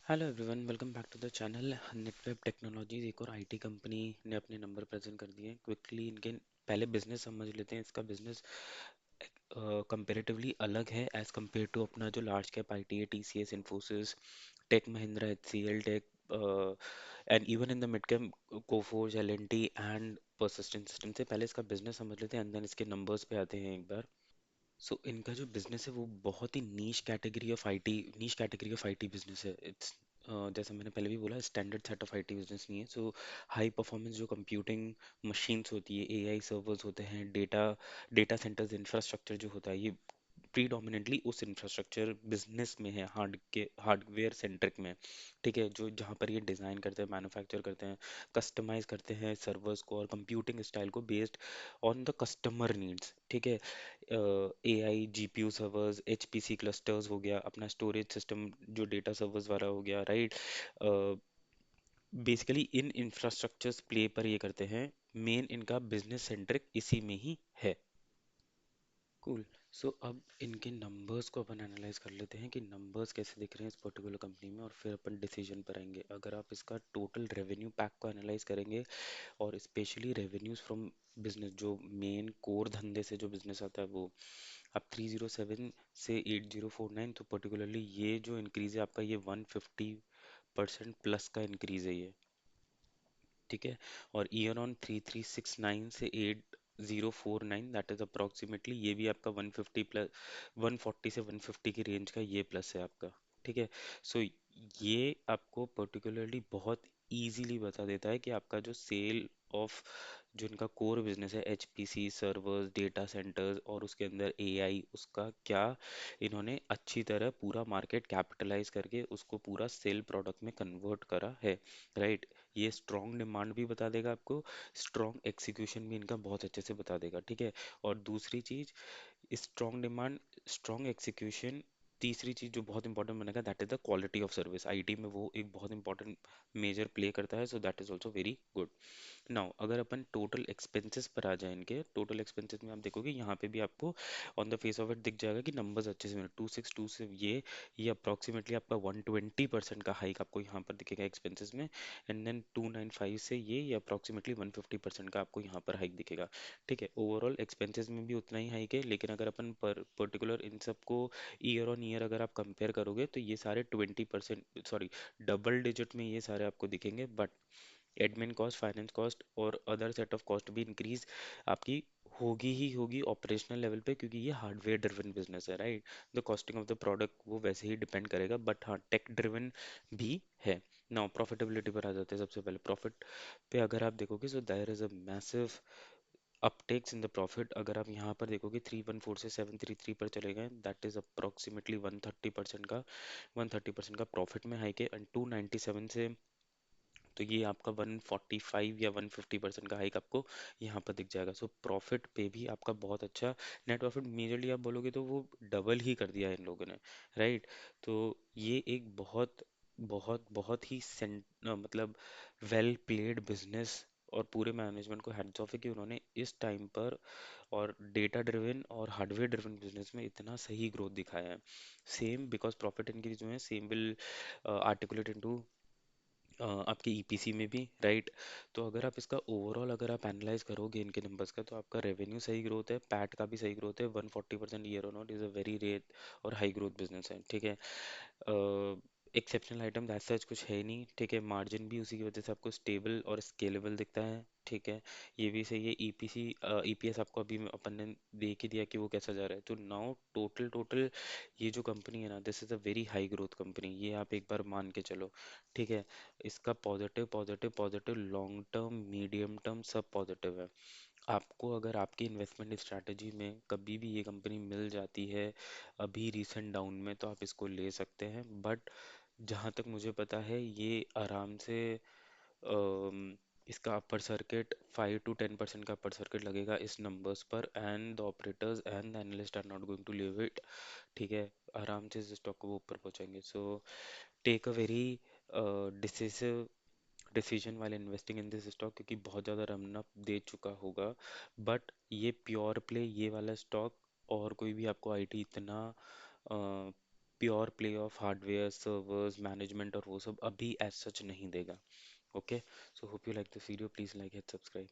Hello everyone, welcome back to the channel. Netweb Technologies एक और IT company ने अपने नंबर प्रेजेंट कर दिए हैं। क्विकली इनके पहले बिजनेस समझ लेते हैं। इसका बिजनेस कंपैरेटिवली अलग है एज कम्पेयर टू अपना जो लार्ज कैप आईटी है, TCS, Infosys, Tech Mahindra, HCL Tech, and even in the mid cap Coforge, LNT and Persistent System. से पहले इसका बिजनेस समझ लेते हैं एंड देन इसके नंबर्स पे आते हैं एक बार। सो इनका जो बिजनेस है वो बहुत ही नीश कैटेगरी ऑफ आईटी बिजनेस है। इट्स जैसा मैंने पहले भी बोला, standard set of IT business नहीं है। सो हाई परफॉर्मेंस जो कंप्यूटिंग मशीन्स होती है, एआई सर्वर्स होते हैं, डेटा सेंटर्स इंफ्रास्ट्रक्चर जो होता है, ये प्रीडोमिनेटली उस इंफ्रास्ट्रक्चर बिजनेस में है, हार्डवेयर सेंट्रिक में। ठीक है, जो जहाँ पर ये डिज़ाइन करते हैं, मैन्युफैक्चर करते हैं, कस्टमाइज करते हैं सर्वर्स को और कंप्यूटिंग स्टाइल को based on the customer needs. ठीक है, A I G P U servers, H P C clusters हो गया, अपना स्टोरेज सिस्टम जो डेटा सर्वर्स वाला हो गया, राइट। बेसिकली इन इंफ्रास्ट्रक्चर्स प्ले पर ये करते हैं। मेन इनका बिजनेस सेंट्रिक इसी में ही है। कूल। सो अब इनके नंबर्स को अपन एनालाइज कर लेते हैं कि नंबर्स कैसे दिख रहे हैं इस पर्टिकुलर कंपनी में, और फिर अपन डिसीजन पर आएंगे। अगर आप इसका टोटल रेवेन्यू पैक को एनालाइज करेंगे और स्पेशली रेवेन्यूज फ्रॉम बिजनेस, जो मेन कोर धंधे से जो बिजनेस आता है वो, अब 307 से 8049, तो पर्टिकुलरली ये जो इंक्रीज है आपका, ये 150% प्लस का इंक्रीज है ये। ठीक है, और ईयर ऑन 3369 से 8049, दैट इज अप्रोक्सीमेटली ये भी आपका 150 प्लस, 140 से 150 की रेंज का ये प्लस है आपका। ठीक है, सो ये आपको पर्टिकुलरली बहुत इजीली बता देता है कि आपका जो सेल ऑफ, जो इनका कोर बिजनेस है, एचपीसी सर्वर्स, डेटा सेंटर्स और उसके अंदर एआई, उसका क्या इन्होंने अच्छी तरह पूरा मार्केट कैपिटलाइज करके उसको पूरा सेल प्रोडक्ट में कन्वर्ट करा है, राइट। ये स्ट्रॉन्ग डिमांड भी बता देगा आपको, स्ट्रॉन्ग एग्जीक्यूशन भी इनका बहुत अच्छे से बता देगा। ठीक है, और दूसरी चीज, स्ट्रॉन्ग डिमांड, स्ट्रॉन्ग एग्जीक्यूशन, तीसरी चीज जो बहुत इंपॉर्टेंट बनेगा, that is the quality of service. IT में वो एक बहुत इंपॉर्टेंट मेजर प्ले करता है, so that is also very good. Now अगर अपन टोटल एक्सपेंसेस पर आ जाए, इनके टोटल एक्सपेंसेस में आप देखोगे यहाँ पे भी आपको on the face of it दिख जाएगा कि नंबर्स अच्छे से मिले। 262 से ये अप्रोक्सीमेटली आपका 120% का हाइक आपको यहाँ पर दिखेगा एक्सपेंसेस में। एंड देन 295 से ये अप्रोक्सीमेटली 150% का आपको यहाँ पर हाइक दिखेगा। ठीक है, ओवरऑल एक्सपेंसेस में भी उतना ही हाइक है, लेकिन अगर अपन पर्टिकुलर इन सबको ईयर ऑन ईयर अगर आप कंपेयर करोगे तो ये सारे 20%, सॉरी, डबल डिजिट में ये सारे आपको दिखेंगे। But admin cost, finance cost और अदर सेट ऑफ कॉस्ट भी इंक्रीज आपकी होगी ही होगी ऑपरेशनल लेवल पे, क्योंकि ये हार्डवेयर ड्रिवन बिजनेस है, right. The costing of the product वो वैसे ही डिपेंड करेगा, बट हाँ, टेक ड्रिवन भी है। नाउ प्रॉफिटेबिलिटी पर आ जाते हैं। सबसे पहले प्रॉफिट पे अगर आप देखोगे, so there is a massive upticks in the profit. अगर आप यहाँ पर देखोगे 314 से 733 पर चले गए, दैट इज अप्रोक्सीमेटली 130% का प्रॉफिट में हाइक है। एंड 297 से, तो ये आपका 145 या 150% का हाइक आपको यहाँ पर दिख जाएगा। सो प्रॉफिट पे भी आपका बहुत अच्छा नेट प्रॉफिट, मेजरली आप बोलोगे तो वो डबल ही कर दिया है इन लोगों ने, राइट। तो ये एक बहुत बहुत बहुत ही मतलब वेल प्लेड बिजनेस, और पूरे मैनेजमेंट को हैट्स ऑफ है कि उन्होंने इस टाइम पर और डेटा ड्रिवन और हार्डवेयर ड्रिवन बिजनेस में इतना सही ग्रोथ दिखाया है। सेम बिकॉज प्रॉफिट इनक्रीज हुए हैं, सेम विल आर्टिकुलेट इनटू आपके ईपीसी में भी, राइट। तो अगर आप इसका ओवरऑल अगर आप एनालाइज करोगे इनके नंबर्स का, तो आपका रेवेन्यू सही ग्रोथ है, पैट का भी सही ग्रोथ है। 140% year on is a very rate और हाई ग्रोथ बिजनेस है। ठीक है, एक्सेप्शनल आइटम एज सच कुछ है ही नहीं। ठीक है, मार्जिन भी उसी की वजह से आपको स्टेबल और स्केलेबल दिखता है। ठीक है, ये भी सही है। ईपीसी ईपीएस आपको अभी अपन ने देख ही दिया कि वो कैसा जा रहा है। तो नाउ टोटल टोटल ये जो कंपनी है ना, this is a very high growth company, ये आप एक बार मान के चलो। ठीक है, इसका positive positive positive, long term, medium term सब पॉजिटिव है। आपको अगर आपकी इन्वेस्टमेंट स्ट्रैटेजी में कभी भी ये कंपनी मिल जाती है अभी रिसेंट डाउन में, तो आप इसको ले सकते हैं। बट जहाँ तक मुझे पता है, ये आराम से अम, इसका अपर सर्किट 5 to 10% का अपर सर्किट लगेगा इस नंबर्स पर, and the operators and the analyst are not going to leave it. ठीक है, आराम से इस स्टॉक को वो ऊपर पहुंचाएंगे। So take a very decisive decision वाले इन्वेस्टिंग इन दिस स्टॉक, क्योंकि बहुत ज़्यादा रन अप दे चुका होगा। बट ये प्योर प्ले, ये वाला स्टॉक और कोई भी आपको आईटी इतना pure play of hardware servers management और वो सब अभी एज सच नहीं देगा. Okay, so hope you like this video, please like and subscribe.